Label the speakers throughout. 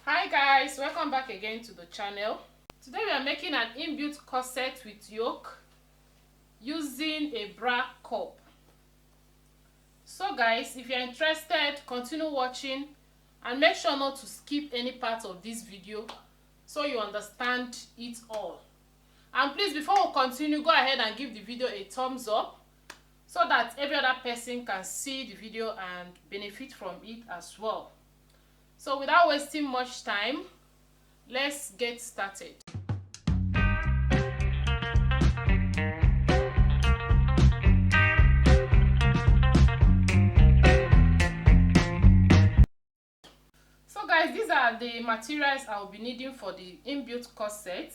Speaker 1: Hi guys, welcome back again to the channel. Today we are making an inbuilt corset with yoke using a bra cup. So guys, if you're interested, continue watching and make sure not to skip any part of this video so you understand it all. And please, before we continue, go ahead and give the video a thumbs up so that every other person can see the video and benefit from it as well. So without wasting much time, let's get started. So guys, these are the materials I will be needing for the inbuilt corset.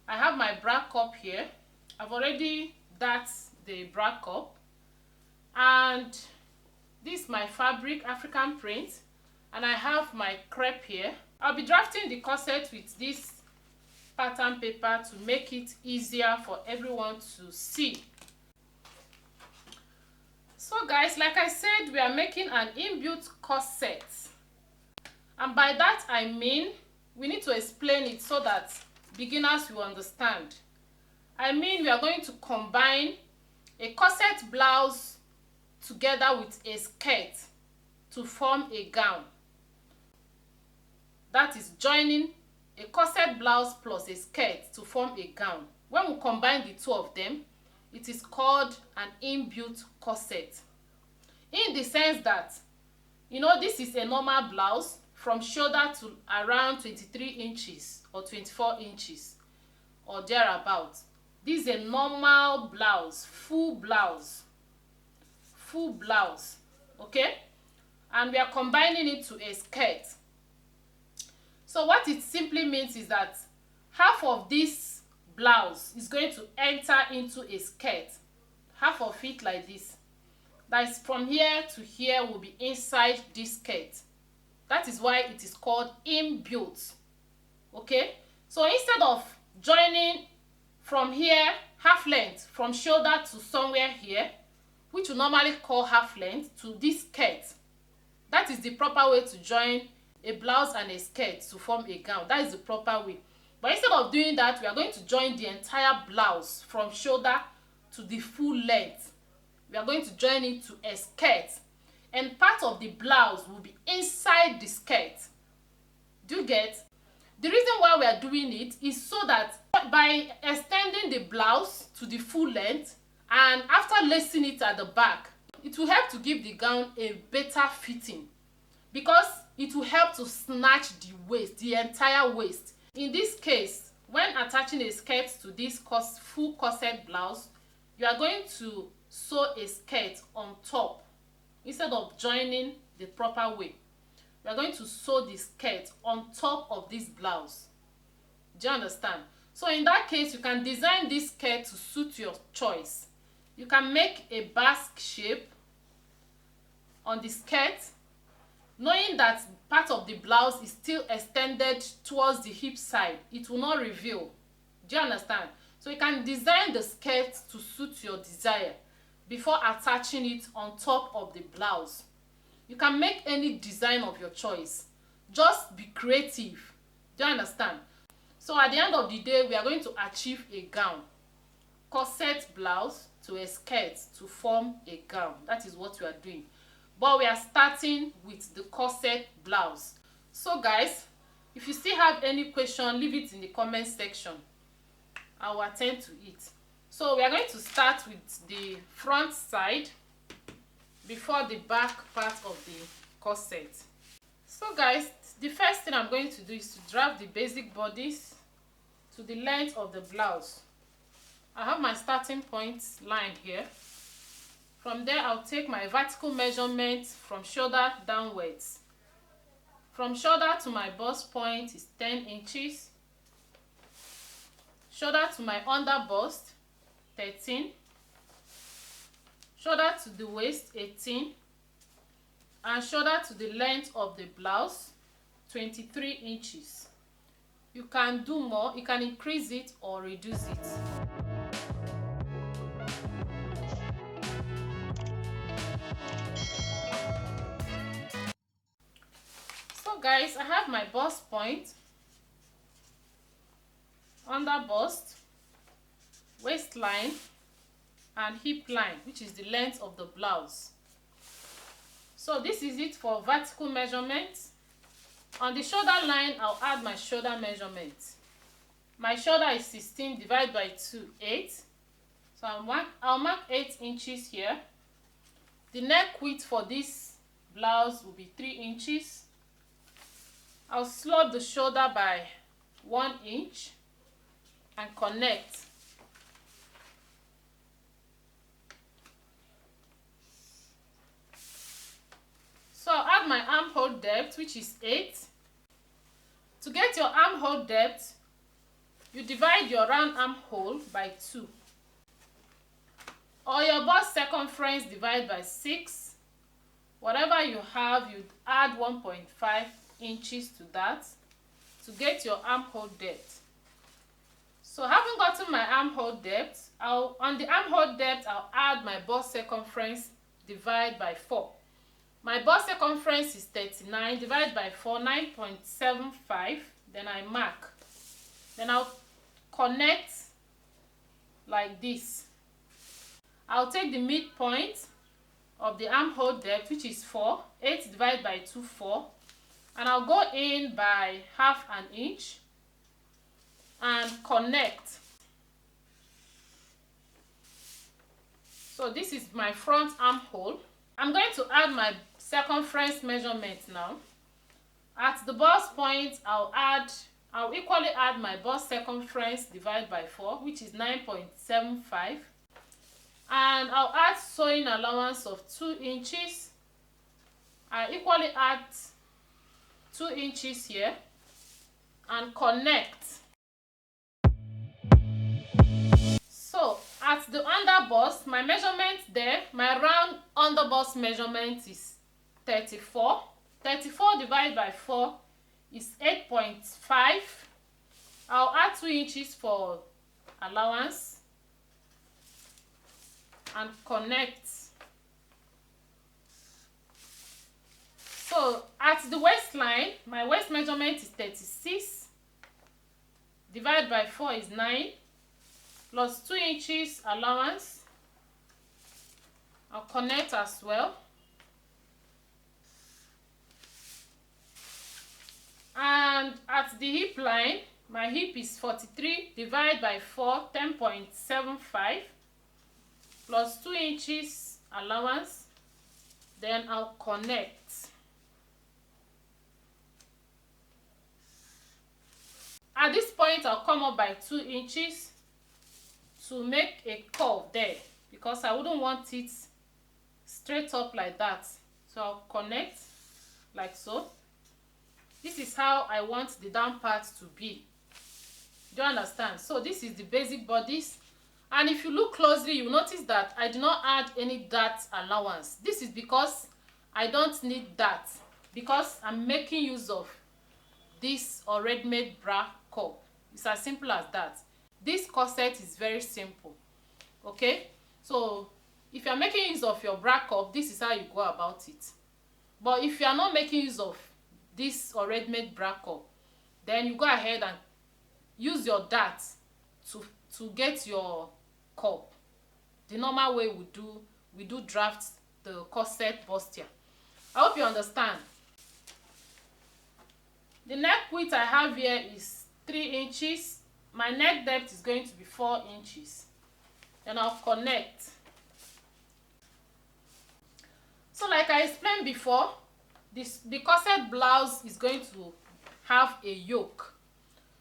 Speaker 1: I have my bra cup here. I've already darted the bra cup, and this is my fabric, African print, and I have my crepe here. I'll be drafting the corset with this pattern paper to make it easier for everyone to see. So guys, like I said, we are making an inbuilt corset, and by that I mean we need to explain it so that beginners will understand. I mean we are going to combine a corset blouse together with a skirt to form a gown. That is joining a corset blouse plus a skirt to form a gown. When we combine the two of them, it is called an inbuilt corset. In the sense that, you know, this is a normal blouse from shoulder to around 23 inches or 24 inches or thereabouts. This is a normal blouse, full blouse, okay? And we are combining it to a skirt. So what it simply means is that half of this blouse is going to enter into a skirt. Half of it like this. That is from here to here will be inside this skirt. That is why it is called inbuilt. Okay? So instead of joining from here, half length, from shoulder to somewhere here, which we normally call half length, to this skirt, that is the proper way to join a blouse and a skirt to form a gown. That is the proper way. But instead of doing that, we are going to join the entire blouse from shoulder to the full length. We are going to join it to a skirt, and part of the blouse will be inside the skirt. Do you get? The reason why we are doing it is so that by extending the blouse to the full length and after lacing it at the back, it will help to give the gown a better fitting, because it will help to snatch the waist, the entire waist. In this case, when attaching a skirt to this full corset blouse, you are going to sew a skirt on top instead of joining the proper way. We are going to sew the skirt on top of this blouse. Do you understand? So in that case, you can design this skirt to suit your choice. You can make a basque shape on the skirt, knowing that part of the blouse is still extended towards the hip side. It will not reveal. Do you understand? So you can design the skirt to suit your desire before attaching it on top of the blouse. You can make any design of your choice. Just be creative. Do you understand? So at the end of the day, we are going to achieve a gown. Corset blouse to a skirt to form a gown. That is what we are doing. But we are starting with the corset blouse. So guys, if you still have any question, leave it in the comment section. I will attend to it. So we are going to start with the front side before the back part of the corset. So guys, the first thing I'm going to do is to draft the basic bodice to the length of the blouse. I have my starting point line here. From there, I'll take my vertical measurement from shoulder downwards. From shoulder to my bust point is 10 inches. Shoulder to my under bust, 13. Shoulder to the waist, 18. And shoulder to the length of the blouse, 23 inches. You can do more, you can increase it or reduce it. guys, I have my bust point, under bust, waistline, and hip line, which is the length of the blouse. So this is it for vertical measurement. On the shoulder line, I'll add my shoulder measurement. My shoulder is 16 divided by 2, 8. So I'll mark 8 inches here. The neck width for this blouse will be 3 inches. I'll slot the shoulder by 1 inch and connect. So I'll add my armhole depth, which is 8. To get your armhole depth, you divide your round armhole by 2. Or your bust circumference divided by 6. Whatever you have, you add 1.5 inches to that to get your armhole depth. So having gotten my armhole depth, on the armhole depth, I'll add my bust circumference divided by 4. My bust circumference is 39 divided by 4, 9.75. Then I mark. Then I'll connect like this. I'll take the midpoint of the armhole depth, which is 4. 8 divided by 2, 4. And I'll go in by half an inch and connect. So this is my front armhole. I'm going to add my circumference measurement now. At the bust point, I'll equally add my bust circumference divided by 4, which is 9.75. And I'll add sewing allowance of 2 inches. I equally add 2 inches here and connect. So at the under bust, my measurement there, my round under bust measurement is 34. 34 divided by 4 is 8.5. I'll add 2 inches for allowance and connect. So at the waistline, my waist measurement is 36. Divided by 4 is 9. Plus 2 inches allowance. I'll connect as well. And at the hip line, my hip is 43 divided by 4, 10.75. Plus 2 inches allowance. Then I'll connect. At this point, I'll come up by 2 inches to make a curve there, because I wouldn't want it straight up like that. So I'll connect like so. This is how I want the down part to be. Do you understand? So this is the basic bodice. And if you look closely, you notice that I do not add any dart allowance. This is because I don't need that, because I'm making use of this already made bra cup. It's as simple as that. This corset is very simple. Okay, so if you're making use of your bra cup, this is how you go about it. But if you are not making use of this already made bra cup, then you go ahead and use your dart to get your cup. The normal way we do draft the corset bustier. I hope you understand. The neck width I have here is 3 inches. My neck depth is going to be 4 inches. Then I'll connect. So like I explained before, the corset blouse is going to have a yoke.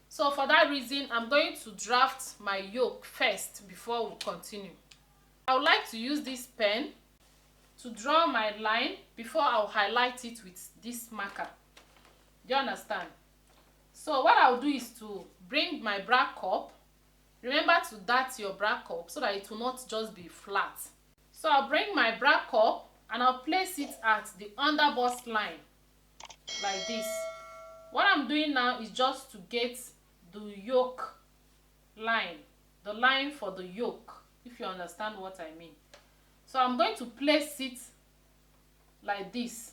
Speaker 1: So for that reason, I'm going to draft my yoke first before we continue. I would like to use this pen to draw my line before I'll highlight it with this marker. Do you understand? So what I'll do is to bring my bra cup. Remember to dart your bra cup so that it will not just be flat. So I'll bring my bra cup and I'll place it at the under bust line like this. What I'm doing now is just to get the yoke line, the line for the yoke, if you understand what I mean. So I'm going to place it like this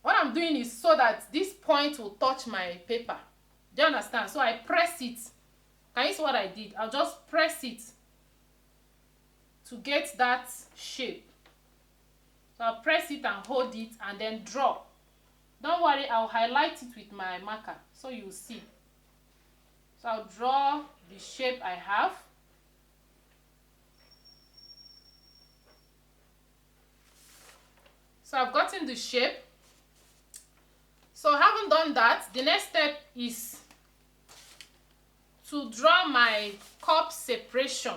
Speaker 1: what I'm doing is so that this point will touch my paper. Do you understand? So I press it. Can you see what I did? I'll just press it to get that shape. So I'll press it and hold it and then draw. Don't worry, I'll highlight it with my marker so you'll see. So I'll draw the shape I have. So I've gotten the shape. So having done that, the next step is to draw my cup separation.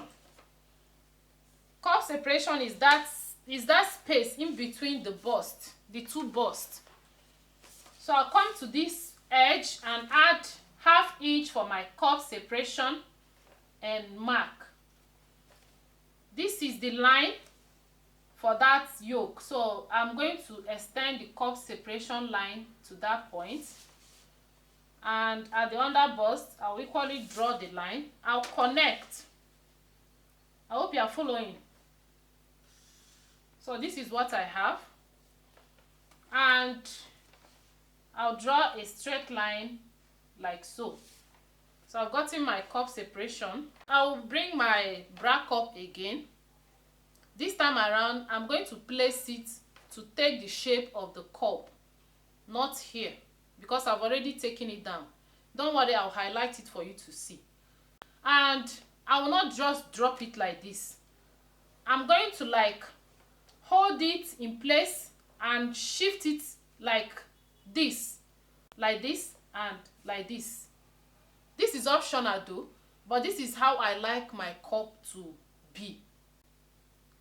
Speaker 1: Cup separation is that space in between the bust, the two busts. So I'll come to this edge and add ½ inch for my cup separation and mark. This is the line for that yoke. So I'm going to extend the cup separation line to that point. And at the under bust, I'll equally draw the line. I'll connect. I hope you are following. So this is what I have. And I'll draw a straight line like so. So I've gotten my cup separation. I'll bring my bra cup again. This time around, I'm going to place it to take the shape of the cup, not here, because I've already taken it down. Don't worry, I'll highlight it for you to see. And I will not just drop it like this. I'm going to like hold it in place and shift it like this and like this. This is optional though, but this is how I like my cup to be.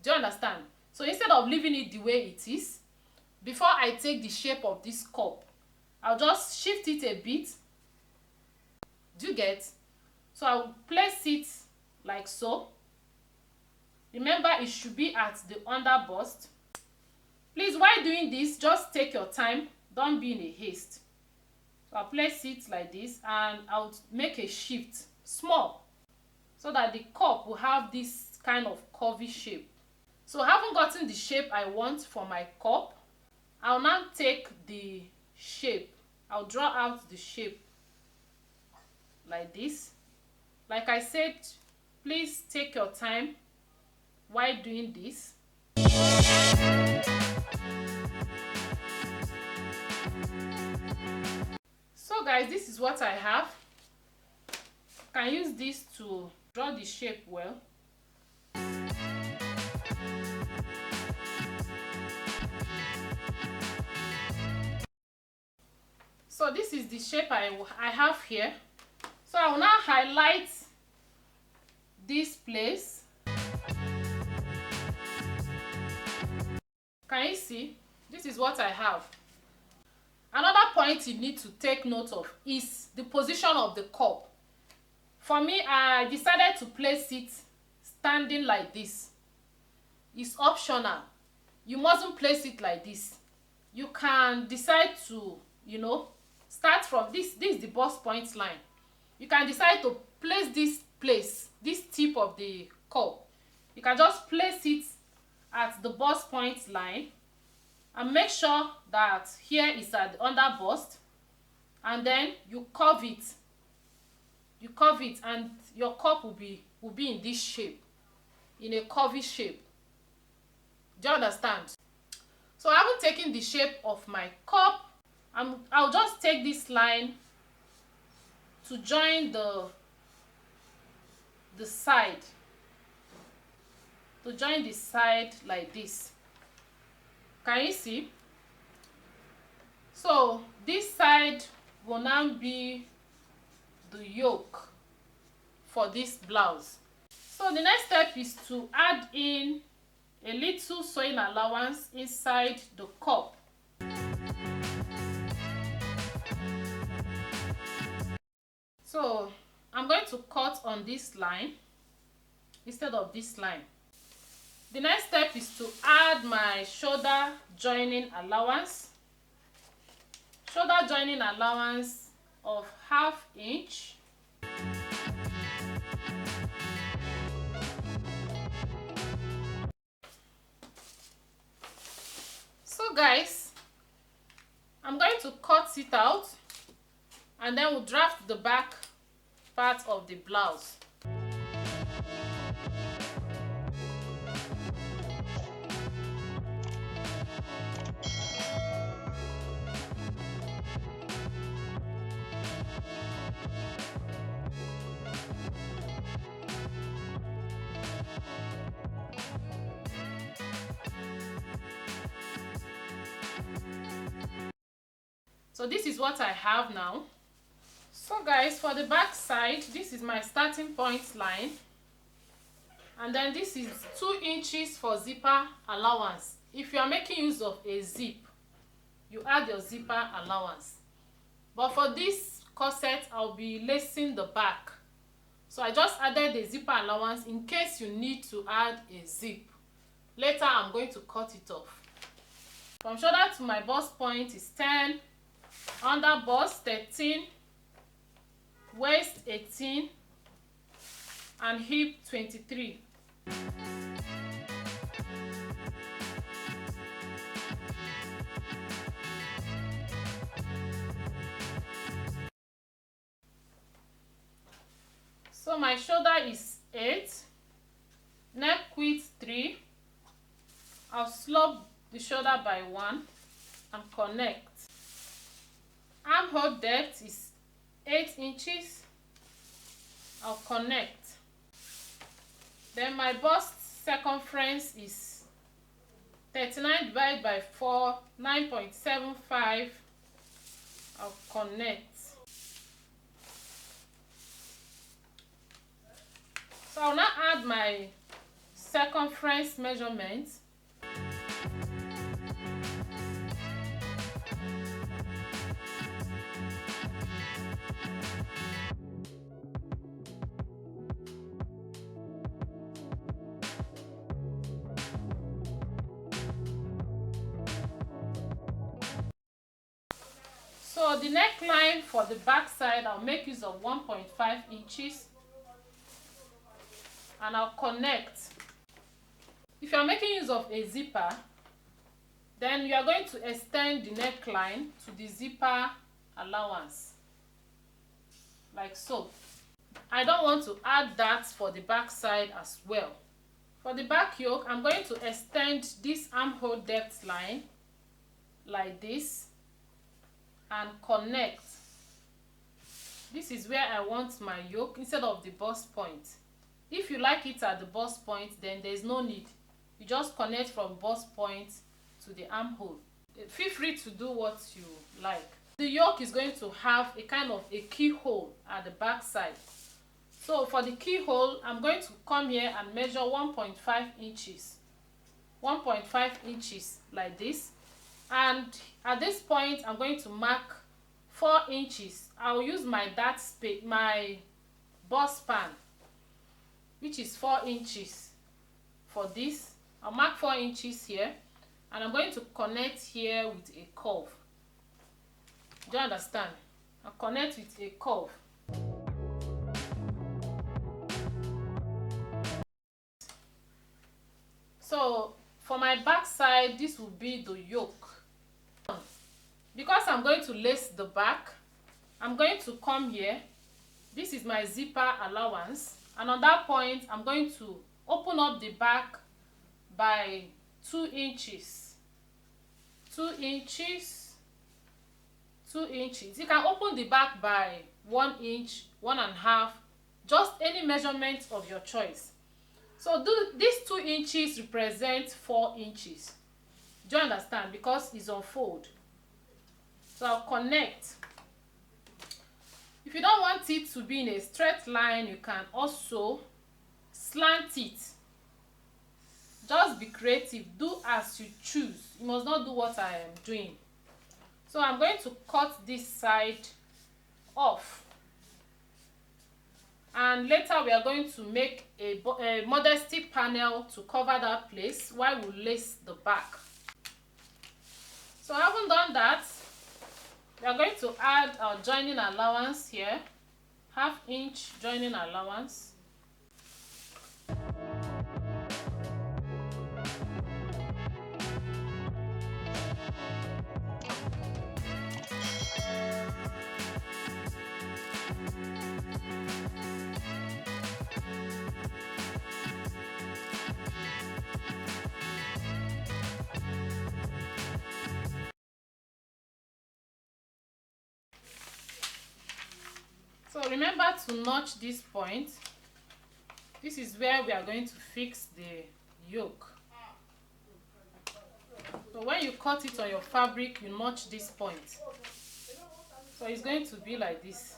Speaker 1: Do you understand? So instead of leaving it the way it is, before I take the shape of this cup, I'll just shift it a bit. Do you get? So I'll place it like so. Remember, it should be at the under bust. Please, while doing this, just take your time. Don't be in a haste. So I'll place it like this and I'll make a shift small so that the cup will have this kind of curvy shape. So having gotten the shape I want for my cup, I'll now take the shape. I'll draw out the shape like this. Like I said, please take your time while doing this. So guys, this is what I have. You can use this to draw the shape well. So this is the shape I have here. So I will now highlight this place. Can you see? This is what I have. Another point you need to take note of is the position of the cup. For me, I decided to place it standing like this. It's optional. You mustn't place it like this. You can decide to, start from this is the bust point line. You can decide to place this tip of the cup. You can just place it at the bust point line and make sure that here is at the under bust, and then you curve it. You curve it and your cup will be in this shape, in a curvy shape. Do you understand? So I haven't taken the shape of my cup. I'll just take this line to join the side. To join the side like this. Can you see? So this side will now be the yoke for this blouse. So the next step is to add in a little sewing allowance inside the cup. So I'm going to cut on this line instead of this line. The next step is to add my shoulder joining allowance. Shoulder joining allowance of ½ inch. So guys, I'm going to cut it out, and then we'll draft the back part of the blouse. So this is what I have now. So guys, for the back side, this is my starting point line, and then this is 2 inches for zipper allowance. If you are making use of a zip, you add your zipper allowance, but for this corset I'll be lacing the back, so I just added the zipper allowance in case you need to add a zip. Later I'm going to cut it off. From shoulder to my bust point is 10, under bust 13, waist 18, and hip 23. So my shoulder is 8, neck width 3. I'll slope the shoulder by 1 and connect. Armhole depth is 8 inches. I'll connect. Then my bust circumference is 39 divided by 4, 9.75. I'll connect. So I'll now add my circumference measurement. So the neckline for the back side, I'll make use of 1.5 inches, and I'll connect. If you are making use of a zipper, then you are going to extend the neckline to the zipper allowance, like so. I don't want to add that for the back side as well. For the back yoke, I'm going to extend this armhole depth line like this and connect. This is where I want my yoke instead of the bust point. If you like it at the bust point, then there's no need. You just connect from bust point to the armhole. Feel free to do what you like. The yoke is going to have a kind of a keyhole at the back side. So for the keyhole, I'm going to come here and measure 1.5 inches. 1.5 inches like this. And at this point, I'm going to mark 4 inches. I'll use my dart spade, my bust span, which is 4 inches for this. I'll mark 4 inches here, and I'm going to connect here with a curve. Do you understand? I'll connect with a curve. So for my back side, this will be the yoke. Because I'm going to lace the back, I'm going to come here. This is my zipper allowance, and on that point I'm going to open up the back by 2 inches. 2 inches, 2 inches. You can open the back by 1 inch, 1.5, just any measurement of your choice. So these 2 inches represent 4 inches. Do you understand? Because it's on fold. So I'll connect. If you don't want it to be in a straight line, you can also slant it. Just be creative. Do as you choose. You must not do what I am doing. So I'm going to cut this side off. And later we are going to make a modesty panel to cover that place while we lace the back. So I haven't done that. We are going to add our joining allowance here, 1/2 inch joining allowance. So remember to notch this point. This is where we are going to fix the yoke. So when you cut it on your fabric, you notch this point. So it's going to be like this.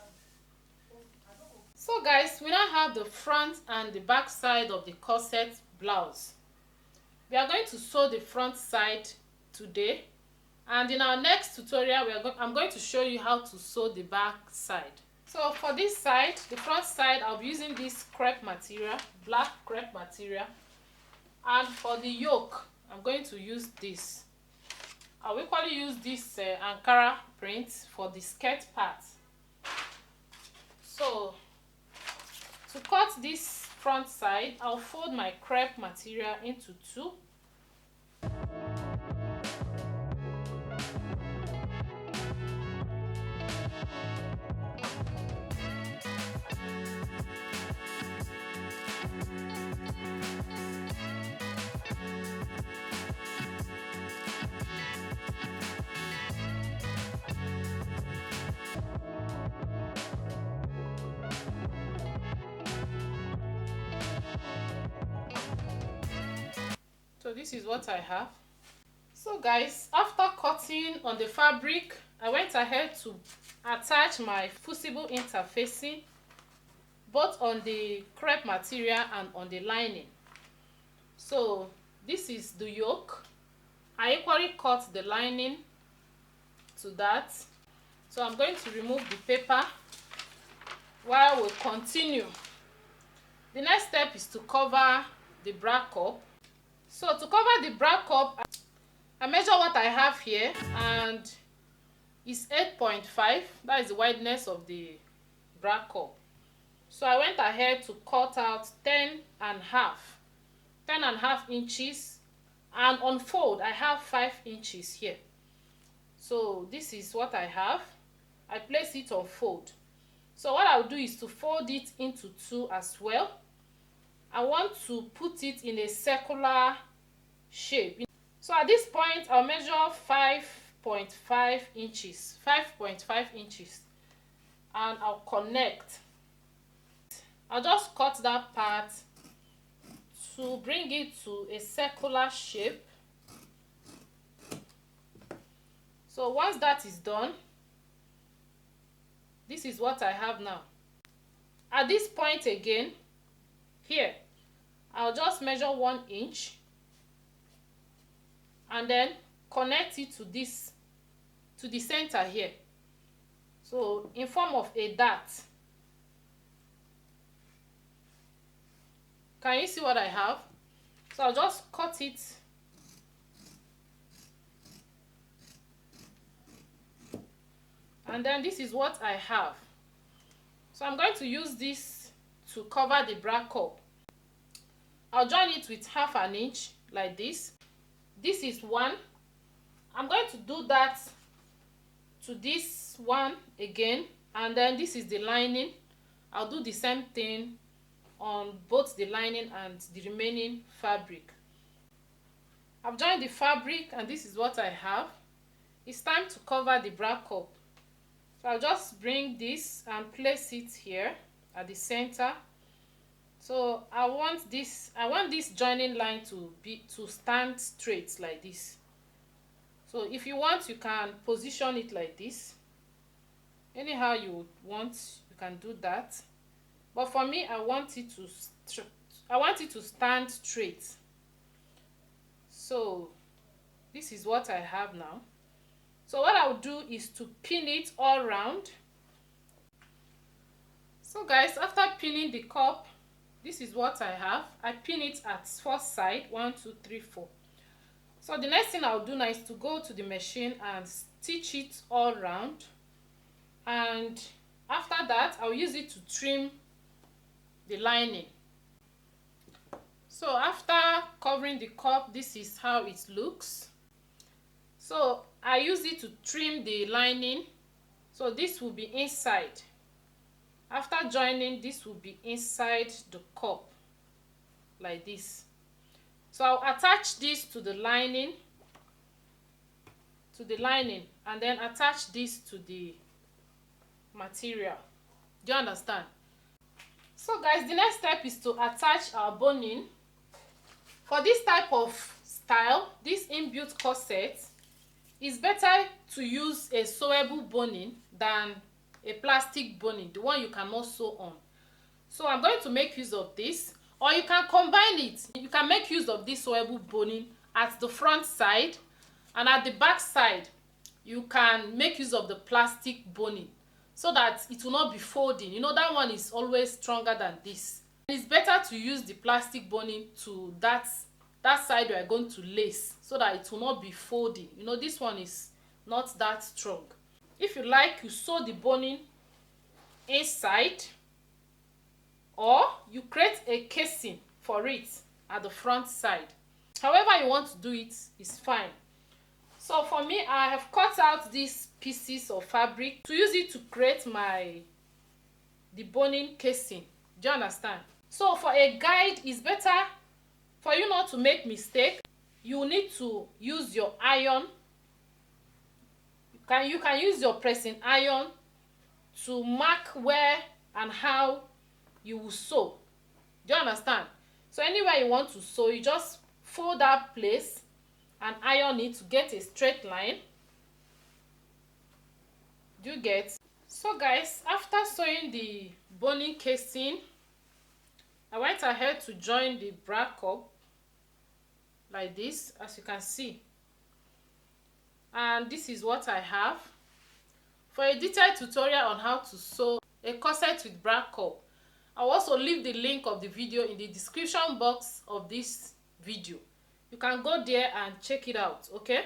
Speaker 1: So guys, we now have the front and the back side of the corset blouse. We are going to sew the front side today, and in our next tutorial I'm going to show you how to sew the back side. So for this side, the front side, I'll be using this crepe material, black crepe material, and for the yoke I'm going to use this. I'll equally use this Ankara print for the skirt part. So to cut this front side, I'll fold my crepe material into two. So this is what I have. So guys, after cutting on the fabric, I went ahead to attach my fusible interfacing both on the crepe material and on the lining. So this is the yoke. I equally cut the lining to that. So I'm going to remove the paper while we continue. The next step is to cover the bra cup. So to cover the bra cup, I measure what I have here, and it's 8.5. That is the wideness of the bra cup. So I went ahead to cut out 10.5 inches, and on fold I have 5 inches here. So this is what I have. I place it on fold. So what I'll do is to fold it into two as well. I want to put it in a circular shape. So at this point I'll measure 5.5 inches, and I'll connect. I'll just cut that part to bring it to a circular shape. So once that is done, this is what I have now. At this point again, here, I'll just measure 1 inch and then connect it to this, to the center here. So in form of a dart. Can you see what I have? So I'll just cut it and then this is what I have. So I'm going to use this to cover the bra cup. I'll join it with 1/2 inch like this. This is one. I'm going to do that to this one again, and then this is the lining. I'll do the same thing on both the lining and the remaining fabric. I've joined the fabric and this is what I have. It's time to cover the bra cup. So I'll just bring this and place it here at the center. So I want this joining line to stand straight like this. So if you want, you can position it like this. Anyhow you want, you can do that. But for me, I want it to stand straight. So this is what I have now. So what I'll do is to pin it all round. So guys, after pinning the cup, this is what I have. I pin it at 4 sides, 1, 2, 3, 4. So the next thing I'll do now is to go to the machine and stitch it all round. And after that, I'll use it to trim the lining. So after covering the cup, this is how it looks. So I use it to trim the lining. So this will be inside. After joining, this will be inside the cup like this. So I'll attach this to the lining, and then attach this to the material. Do you understand? So guys, the next step is to attach our boning. For this type of style, this inbuilt corset, it's better to use a sewable boning than a plastic boning, the one you cannot sew on. So I'm going to make use of this, or you can combine it. You can make use of this sewable boning at the front side, and at the back side you can make use of the plastic boning so that it will not be folding. You know, that one is always stronger than this. It's better to use the plastic boning to that side you are going to lace so that it will not be folding. You know, this one is not that strong. If you like, you sew the boning inside, or you create a casing for it at the front side. However you want to do it is fine. So for me, I have cut out these pieces of fabric to use it to create the boning casing. Do you understand? So for a guide, it's better for you not to make mistake. You need to use your iron. You can use your pressing iron to mark where and how you will sew. Do you understand? So anywhere you want to sew, you just fold that place and iron it to get a straight line. Do you get? So guys, after sewing the boning casing, I went ahead to join the bra cup like this, as you can see. And this is what I have. For a detailed tutorial on how to sew a corset with bra cup, I'll also leave the link of the video in the description box of this video. You can go there and check it out, okay?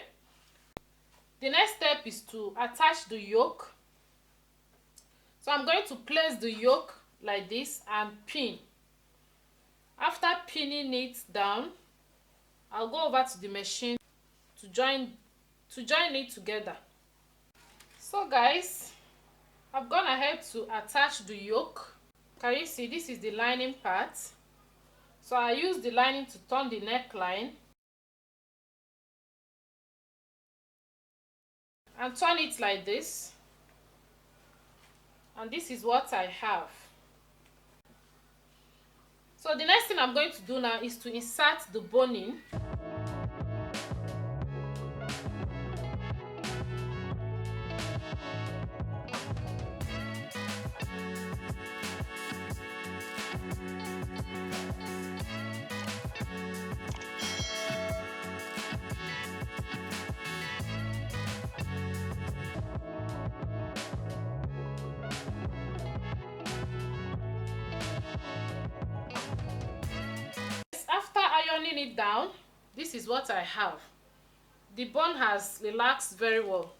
Speaker 1: The next step is to attach the yoke. So I'm going to place the yoke like this and pin. After pinning it down, I'll go over to the machine to join it together. So guys, I've gone ahead to attach the yoke. Can you see, this is the lining part? So I use the lining to turn the neckline and turn it like this, and this is what I have. So the next thing I'm going to do now is to insert the boning. After ironing it down, this is what I have. The bone has relaxed very well.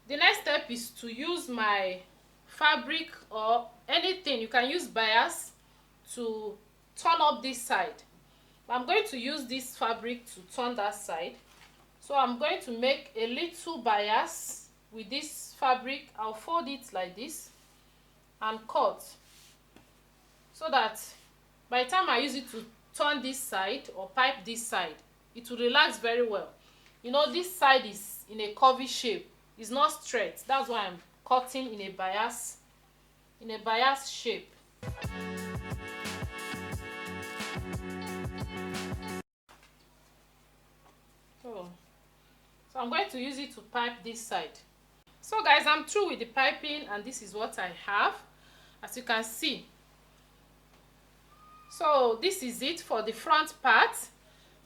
Speaker 1: The next step is to use my fabric or anything. You can use bias to turn up this side. I'm going to use this fabric to turn that side. So I'm going to make a little bias with this fabric. I'll fold it like this and cut, so that by the time I use it to turn this side or pipe this side, it will relax very well. You know, this side is in a curvy shape, it's not straight. That's why I'm cutting in a bias shape. So I'm going to use it to pipe this side. So guys, I'm through with the piping, and this is what I have, as you can see. So this is it for the front part.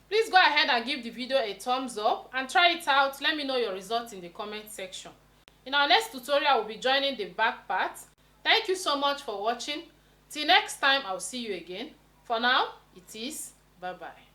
Speaker 1: Please go ahead and give the video a thumbs up and try it out. Let me know your results in the comment section. In our next tutorial, we'll be joining the back part. Thank you so much for watching. Till next time, I'll see you again. For now, it is bye-bye.